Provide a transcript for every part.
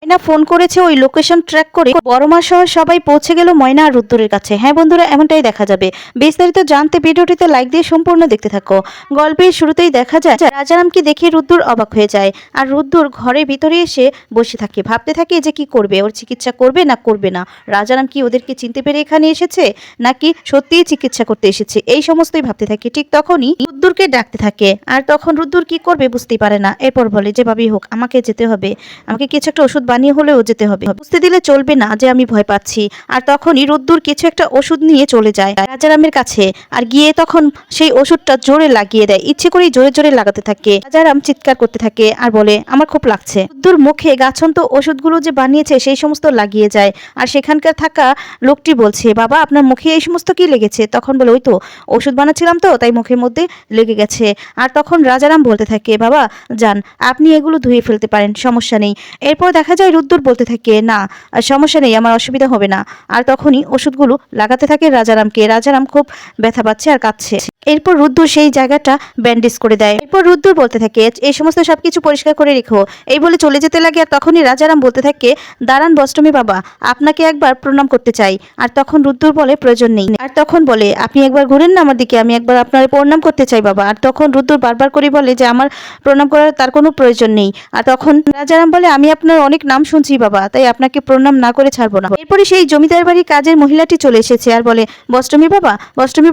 ময়না phone করেছে ওই location track করে বড় মা সহ সবাই পৌঁছে গেল ময়না আর রুদ্দুরের কাছে। হ্যাঁ বন্ধুরা, এমনটাই দেখা যাবে। বিস্তারিত জানতে ভিডিওটিতে লাইক দিয়ে সম্পূর্ণ দেখতে থাকো। গল্পের শুরুতেই দেখা যায় রাজারামকে দেখে রুদ্দুর অবাক হয়ে যায় আর রুদ্দুর ঘরের ভিতরে এসে বসে থাকে, ভাবতে থাকে যে কি করবে, ওর চিকিৎসা করবে না করবে না। রাজারাম কি ওদেরকে চিনতে পেরে এখানে এসেছে নাকি সত্যিই চিকিৎসা করতে এসেছে, এই সমস্তই ভাবতে থাকে। ঠিক তখনই রুদ্দুরকে ডাকতে থাকে আর তখন রুদ্দুর কি করবে বুঝতেই পারে না। এরপর বলে যেভাবেই হোক আমাকে যেতে হবে, আমাকে কিছু একটা ওষুধ বানিয়ে হলেও যেতে হবে, বুঝতে দিলে চলবে না যে আমি ভয় পাচ্ছি। আর তখনই রুদ্দুর কিছু একটা ওষুধ নিয়ে চলে যায় রাজারামের কাছে আর গিয়ে তখন সেই ওষুধটা জোরে লাগিয়ে দেয়, ইচ্ছে করেই জোরে জোরে লাগাতে থাকে। রাজারাম চিৎকার করতে থাকে আর বলে আমার খুব লাগছে। রুদ্দুর মুখে গাছন্ত ওষুধগুলো যে বানিয়েছে সেই সমস্ত লাগিয়ে যায় আর সেখানকার থাকা লোকটি বলছে বাবা আপনার মুখে এই সমস্ত কি লেগেছে? তখন বলে ওই তো ওষুধ বানাচ্ছিলাম তো তাই মুখের মধ্যে লেগে গেছে। আর তখন রাজারাম বলতে থাকে বাবা যান আপনি এগুলো ধুয়ে ফেলতে পারেন, সমস্যা নেই। এরপর দেখা যায় রুদ্দুর বলতে থাকে না সমস্যা নেই, আমার অসুবিধা হবে না। আর তখনই ওষুধগুলো লাগাতে থাকে রাজারামকে। রাজারাম খুব ব্যথা পাচ্ছে আর কাঁদছে। এরপর রুদ্দুর সেই জায়গাটা ব্যান্ডেজ করে দেয়। এরপর রুদ্দুর বলতে থাকে এই সমস্ত সবকিছু পরিষ্কার করে রেখো, এই বলে চলে যেতে লাগে। আর তখনই রাজারাম বলতে থাকে দাঁড়ান বষ্টমী বাবা, আপনাকে একবার প্রণাম করতে চাই। আর তখন রুদ্দুর বলে প্রয়োজন নেই। আর তখন বলে আপনি একবার ঘুরেন না আমার দিকে, আমি একবার আপনার প্রণাম করতে চাই বাবা। আর তখন রুদ্দুর বারবার করে বলে যে আমার প্রণাম করার তার কোনো প্রয়োজন নেই। আর তখন রাজারাম বলে আমি আপনার অনেক নাম শুনছি বাবা, তাই আপনাকে প্রণাম না করে ছাড়বো না। এরপরে সেই জমিদার বাড়ির কাজের মহিলাটি চলে এসেছে আর বলে বষ্টমী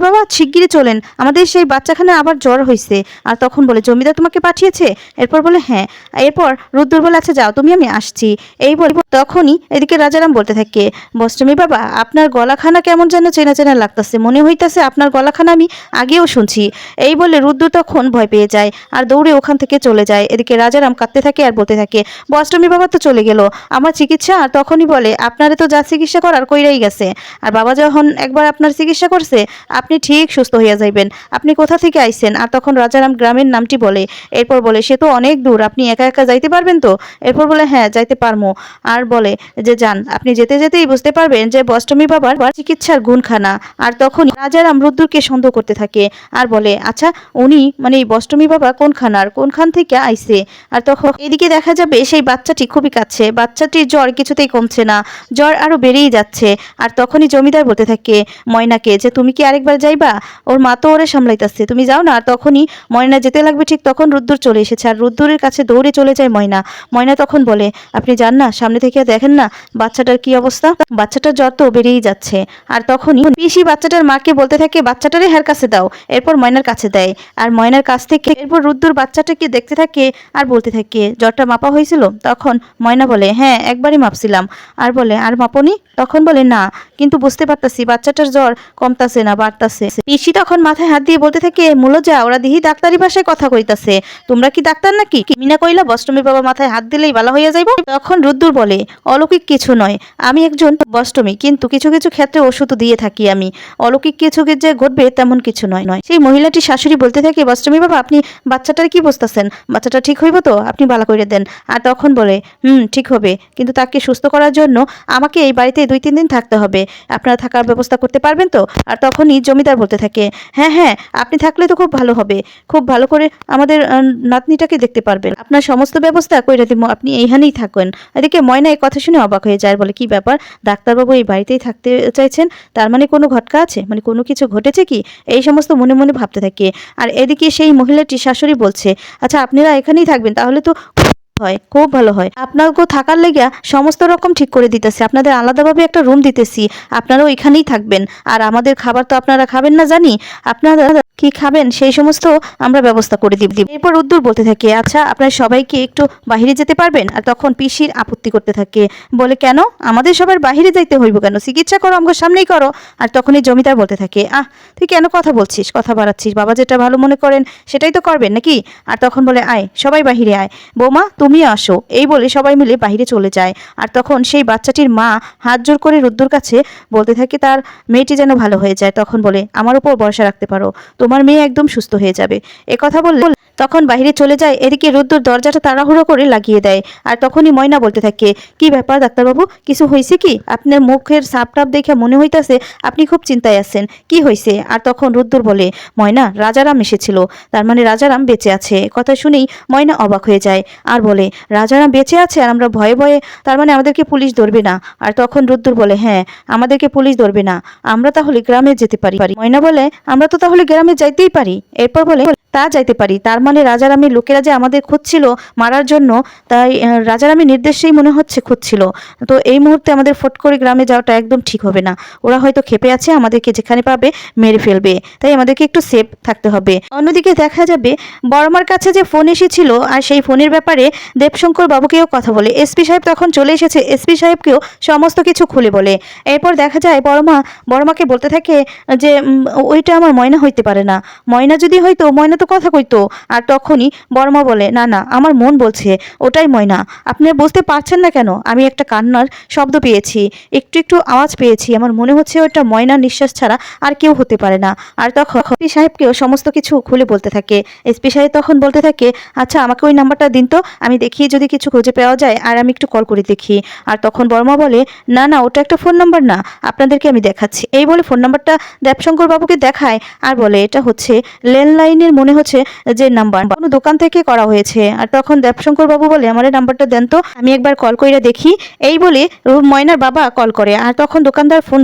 বাবা শিগগিরই চলেন, আমাদের সেই বাচ্চাখানে আবার জ্বর হয়েছে। আর তখন বলে জমিদার তোমাকে পাঠিয়েছে? এরপর বলে হ্যাঁ। এরপর রুদ্দুর বলে আচ্ছা যাও তুমি, আমি আসছি। এই বলে তখনই এদিকে রাজারাম বলতে থাকে বষ্টমী বাবা আপনার গলাখানা কেমন যেন চেনা চেনা লাগতেছে, মনে হইতাছে আপনার গলাখানা আমি আগেও শুনছি। এই বলে রুদ্দুর তখন ভয় পেয়ে যায় আর দৌড়ে ওখান থেকে চলে যায়। এদিকে রাজারাম কাঁদতে থাকে আর বলতে থাকে বষ্টমী বাবা তো চলে গেল, আমার চিকিৎসা? আর তখনই বলে আপনারে তো যা চিকিৎসা করার কইরাই গেছে, আর বাবা যখন একবার আপনার চিকিৎসা করছে আপনি ঠিক সুস্থ হইয়া যাইবেন, আপনি কোথা থেকে আইছেন? আর তখন রাজারাম গ্রামের নামটি বলে। এরপর বলে সে তো অনেক দূর, আপনি একা একা যাইতে পারবেন তো? এরপর বলে হ্যাঁ যাইতে পারবো। আর বলে যে যান, আপনি যেতে যেতেই বুঝতে পারবেন যে বষ্টমী বাবার চিকিৎসার গুণখানা। আর তখন রাজারাম রুদ্দুরকে সন্দেহ করতে থাকে আর বলে আচ্ছা উনি মানে এই বষ্টমী বাবা কোনখান থেকে আইছে? আর তখন এদিকে দেখা যাবে সেই বাচ্চাটি খুবই কাঁদছে, বাচ্চাটির জ্বর কিছুতেই কমছে না, জ্বর আরো বেড়েই যাচ্ছে। আর তখনই জমিদার বলতে থাকে ময়নাকে যে তুমি কি আরেকবার যাইবা, ওর মা তো ওরে সামলাইতেছে, তুমি যাও না। আর তখনই ময়না যেতে লাগবে, ঠিক তখন রুদ্দুর চলে এসেছে আর রুদ্দুরের কাছে দৌড়ে চলে যায় ময়না। ময়না তখন বলে আপনি যান না, সামনে থেকে দেখেন না বাচ্চাটার কি অবস্থা, বাচ্চাটার জ্বর তো বেড়েই যাচ্ছে। আর তখনই পিসি বাচ্চাটার মাকে বলতে থাকে বাচ্চাটারে হ্যার কাছে দাও। এরপর ময়নার কাছে দেয় আর ময়নার কাছ থেকে এরপর রুদ্দুর বাচ্চাটাকে দেখতে থাকে আর বলতে থাকে জ্বরটা মাপা হয়েছিল? তখন ময়না বলে হ্যাঁ একবারই মাপছিলাম। আর বলে আর মাপনি? তখন বলে না, কিন্তু বুঝতে পারতাছি বাচ্চাটার জ্বর কমতাছে না বাড়তাছে। পিসি তখন মাথায় হাত দিয়ে বলতে থাকে মূলো যা, ওরা দিহি ডাক্তারি ভাষায় কথা কইতাছে, তোমরা কি ডাক্তার নাকি? মিনা কইলা বষ্টমীর বাবা মাথায় হাত দিলেই ভালো হইয়া যাইব। তখন রুদ্দুর বলে অলৌকিক কিছু নয়, আমি একজন বষ্টমী, কিন্তু কিছু কিছু ক্ষেত্রে ওষুধ দিয়ে থাকি আমি, অলৌকিক কিছু যে ঘটবে তেমন কিছু নয়। সেই মহিলাটি শাশুড়ি বলতে থাকে বষ্টমী বাবা আপনি বাচ্চাটার কি বুঝতেছেন, বাচ্চাটা ঠিক হইব তো? আপনি ভালো করে দেন। আর তখন বলে ঠিক হবে, কিন্তু তাকে সুস্থ করার জন্য আমাকে এই বাড়িতে 2-3 দিন থাকতে হবে, আপনারা থাকার ব্যবস্থা করতে পারবেন তো? আর তখনই জমিদার বলতে থাকে হ্যাঁ হ্যাঁ আপনি থাকলে তো খুব ভালো হবে, খুব ভালো করে আমাদের নাতনিটাকে দেখতে পারবেন, আপনার সমস্ত ব্যবস্থা কইরা দিব, আপনি এইখানেই থাকেন। এদিকে ময়না এই কথা শুনে অবাক হয়ে যায়, বলে কি ব্যাপার, ডাক্তারবাবু এই বাড়িতেই থাকতে চাইছেন, তার মানে কোনো ঘটকা আছে, মানে কোনো কিছু ঘটেছে কি? এই সমস্ত মনে মনে ভাবতে থাকে। আর এদিকে সেই মহিলাটি শাশুড়ি বলছে আচ্ছা আপনারা এখানেই থাকবেন, তাহলে তো হয়, খুব ভালো হয়, আপনাকে থাকার লেগে সমস্ত রকম ঠিক করে দিতেছি, আপনাদের আলাদাভাবে একটা রুম দিতেছি, আপনারা ওইখানেই থাকবেন। আর আমাদের খাবার তো আপনারা খাবেন না জানি, আপনারা কি খাবেন সেই সমস্ত আমরা ব্যবস্থা করে দিব। এরপর রুদ্দুর বলতে থাকে আচ্ছা আপনারা সবাইকে একটু বাহিরে যেতে পারবেন? আর তখন পিসির আপত্তি করতে থাকে, বলে কেন আমাদের সবার বাহিরে যাইতে হইব কেন, চিকিৎসা করো আমার সামনেই করো। আর তখনই জমিদার বলতে থাকে তুই কেন কথা বলছিস, কথা বাড়াচ্ছিস, বাবা যেটা ভালো মনে করেন সেটাই তো করবেন নাকি? আর তখন বলে আয় সবাই বাহিরে আয়, বৌমা তুমিও আসো। এই বলে সবাই মিলে বাহিরে চলে যায়। আর তখন সেই বাচ্চাটির মা হাত জোর করে রুদ্দুর কাছে বলতে থাকে তার মেয়েটি যেন ভালো হয়ে যায়। তখন বলে আমার উপর ভরসা রাখতে পারো, তোমার মেয়ে একদম সুস্থ হয়ে যাবে। কথা বললে তখন বাইরে চলে যায়। এদিকে রুদ্র দরজাটা তাড়াহুড়ো করে লাগিয়ে দেয়। আর তখনই ময়না বলতে থাকে, কি ব্যাপার ডাক্তারবাবু, কিছু হয়েছে কি? আপনার মুখের সাপটাপ দেখে মনে হইতাছে আপনি খুব চিন্তায় আছেন, কি হয়েছে? আর তখন রুদ্র বলে, ময়না, রাজারাম এসেছিল, তার মানে রাজারাম বেঁচে আছে। কথা শুনেই ময়না অবাক হয়ে যায় আর বলে, রাজারাম বেঁচে আছে আর আমরা ভয়ে ভয়ে, তার মানে আমাদেরকে পুলিশ ধরবে না? আর তখন রুদ্র বলে, হ্যাঁ, আমাদেরকে পুলিশ ধরবে না, আমরা তাহলে গ্রামে যেতে পারি। ময়না বলে, আমরা তো তাহলে গ্রামে যাইতেই পারি। এরপর বলে, তা যাইতে পারি, তার মানে রাজারামের লোকেরা যে আমাদের খুঁজছিল মারার জন্য, তাই রাজারামের নির্দেশেই মনে হচ্ছে খুঁজছিল। তো এই মুহূর্তে আমাদের ফট করে গ্রামে যাওয়াটা একদম ঠিক হবে না। ওরা হয়তো ক্ষেপে আছে, আমাদেরকে যেখানে পাবে মেরে ফেলবে, তাই আমাদেরকে একটু সেফ থাকতে হবে। অন্যদিকে দেখা যাবে বড়মার কাছে যে ফোন এসেছিল আর সেই ফোনের ব্যাপারে দেবশঙ্কর বাবুকেও কথা বলে। এসপি সাহেব তখন চলে এসেছে, এসপি সাহেবকেও সমস্ত কিছু খুলে বলে। এরপর দেখা যায় বড়মাকে বলতে থাকে যে ওইটা আমার ময়না হইতে পারে না, ময়না যদি হইতো ময়না তো কথা কইতো। আর তখনই বড়মা বলে, না না, আমার মন বলছে ওটাই ময়না। আপনি বুঝতে পারছেন না কেন? আমি একটা কান্নার শব্দ পেয়েছি, একটু একটু আওয়াজ পেয়েছি, আমার মনে হচ্ছে ওটা ময়নার নিঃশ্বাস ছাড়া আর কেউ হতে পারে না। আর তখন এসপি সাহেবকেও সমস্ত কিছু খুলে বলতে থাকে। এসপি সাহেব তখন বলতে থাকে, আচ্ছা আমাকে ওই নাম্বারটা দিন তো, আমি দেখি যদি কিছু খুঁজে পাওয়া যায়, আর আমি একটু কল করে দেখি। আর তখন বর্মা বলে, না না, ওটা একটা ফোন নাম্বার না, আপনাদেরকে আমি দেখাচ্ছি। এই বলে ফোন নাম্বারটা দেবশঙ্কর বাবুকে দেখায় আর বলে, এটা হচ্ছে ল্যান্ডলাইনের মনে হচ্ছে যে নাম্বার, কোনো দোকান থেকে করা হয়েছে। আর তখন দেবশঙ্কর বাবু বলে, আমার এই নাম্বারটা দেন তো, আমি একবার কল কইরা দেখি। এই বলে ময়নার বাবা কল করে। আর তখন দোকানদার ফোন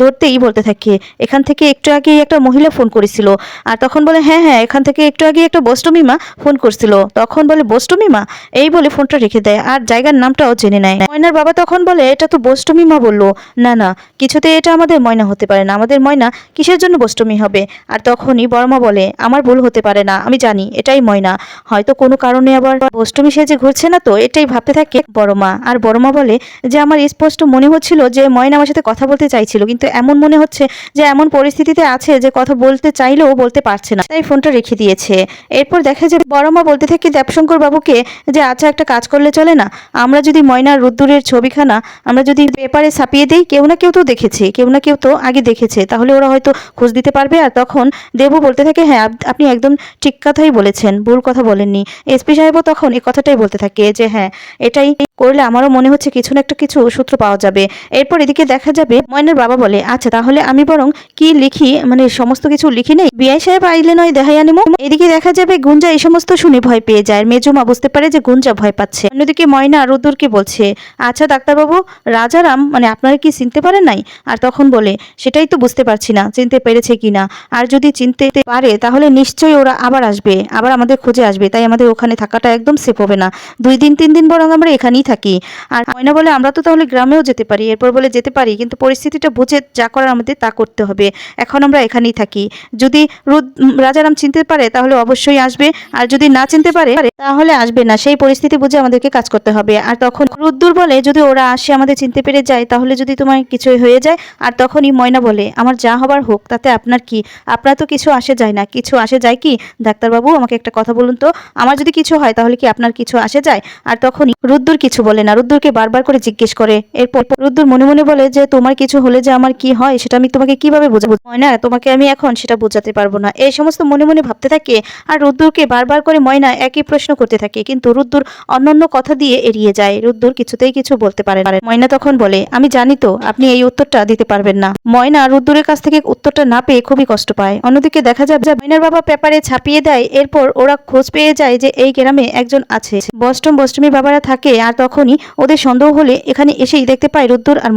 ধরতেই বলতে থাকে, এখান থেকে একটু আগেই একটা মহিলা ফোন করেছিল। আর তখন বলে, হ্যাঁ হ্যাঁ, এখান থেকে একটু আগে একটা বষ্টমীমা ফোন করছিল। তখন বলে, বষ্টমীমা? এই বলে ফোনটা রেখে দেয় আর জায়গার নামটাও জেনে নেয়। ময়নার বাবা তখন বলে, এটা তো বষ্টমীমা বললো। না না, কিছুতে এটা আমাদের ময়না হতে পারে না, আমাদের ময়না কিসের জন্য বষ্টমী হবে? আর তখনই বর্মা বলে, আমার ভুল হতে পারে না, আমি জানি এটাই ময়না, হয়তো কোনো কারণে আবার বষ্টমী সেজে ঘুরছে না, তো এটাই ভাবতে থাকে বড়মা। আর বড়মা বলে যে, আমার স্পষ্ট মনে হচ্ছিল যে ময়না আমার সাথে কথা বলতে চাইছিল, কিন্তু এমন মনে হচ্ছে যে এমন পরিস্থিতিতে আছে যে কথা বলতে চাইলেও বলতে পারছে না, তাই ফোনটা রেখে দিয়েছে। এরপর দেখা যাবে বড়মা বলতে থাকে দেবশঙ্কর বাবুকে যে, আচ্ছা একটা কাজ করলে চলে না, আমরা যদি ময়নার রোদ্দুরের ছবিখানা আমরা যদি পেপারে ছাপিয়ে দিই, কেউ না কেউ তো দেখেছে, কেউ না কেউ তো আগে দেখেছে, তাহলে ওরা হয়তো খোঁজ দিতে পারবে। আর তখন দেবু বলতে থাকে, হ্যাঁ আপনি একদম ঠিক কথাই বলেছেন, ভুল কথা বলেননি। এসপি সাহেবও তখন এই কথাটাই বলতে থাকে যে, হ্যাঁ এটাই করলে আমারও মনে হচ্ছে কিছু না একটা কিছু সূত্র পাওয়া যাবে। এরপর এদিকে দেখা যাবে ময়নার বাবা বলে, আচ্ছা তাহলে আমি বরং কি লিখি, মানে সমস্ত কিছু লিখি নেই, বিআই সাহেব আইলে নয় দেখাই আনিমো। এদিকে দেখা যাবে গুঞ্জা এই সমস্ত শুনে ভয় পেয়ে যায়। মেজমা বুঝতে পারে যে গুঞ্জা ভয় পাচ্ছে। অন্যদিকে ময়না রুদ্রকে বলছে, আচ্ছা ডাক্তারবাবু, রাজারাম মানে আপনারা কি চিনতে পারেন নাই? আর তখন বলে, সেটাই তো বুঝতে পারছি না চিনতে পেরেছে কিনা, আর যদি চিনতে পারে তাহলে নিশ্চয়ই ওরা আবার আসবে, আবার আমাদের খুঁজে আসবে, তাই আমাদের ওখানে থাকাটা একদম সেফ হবে না, 2 দিন 3 দিন বরং আমরা এখানেই থাকি। আর ময়না বলে, আমরা তো তাহলে গ্রামেও যেতে পারি। এরপর বলে, যেতে পারি, কিন্তু পরিস্থিতিটা বুঝে যা করার আমাদের তা করতে হবে, এখন আমরা এখানেই থাকি। যদি রাজারাম চিনতে পারে তাহলে অবশ্যই আসবে, আর যদি না চিনতে পারে তাহলে আসবে না, সেই পরিস্থিতি বুঝে আমাদেরকে কাজ করতে হবে। আর তখন রুদ্দুর বলে, যদি ওরা আসে আমাদের চিনতে পেরে যায় তাহলে যদি তোমার কিছুই হয়ে যায়। আর তখনই ময়না বলে, আমার যা হবার হোক, তাতে আপনার কি, আপনার তো কিছু আসে যায় না। কিছু আসে যায় কি ডাক্তারবাবু, আমাকে একটা কথা বলুন তো, আমার যদি কিছু হয় তাহলে কি আপনার কিছু আসে যায়? আর তখনই রুদ্দুর কিছু বলে না, রুদ্দুরকে বারবার করে জিজ্ঞেস করে। এরপর রুদ্দুর মনে মনে বলে যে, তোমার কিছু হলে যে আমার কি হয় সেটা আমি তোমাকে কিভাবে বোঝাবো? ময়না, তোমাকে আমি এখন সেটা বোঝাতে পারবো না। এই সমস্ত মনে মনে ভাবতে থাকে। আর রুদ্দুরকে বারবার করে ময়না একই প্রশ্ন করতে থাকে, কিন্তু রুদ্দুর অন্যান্য কথা দিয়ে এড়িয়ে যায়। রুদ্দুর কিছুতেই কিছু বলতে পারে না। ময়না তখন বলে, আমি জানি তো আপনি এই উত্তরটা দিতে পারবেন না। ময়না রুদ্দুরের কাছ থেকে উত্তরটা না পেয়ে খুবই কষ্ট পায়। অন্যদিকে দেখা যাবে ময়নার বাবা পেপারে ছাপিয়ে দেয়। এরপর ওরা খোঁজ পেয়ে যায় যে এই গ্রামে একজন আছে, বষ্টমী বাবারা থাকে। আর তখনই ওদের সন্দেহ হলে এখানে এসেই দেখতে পায় রুদ্দুর আর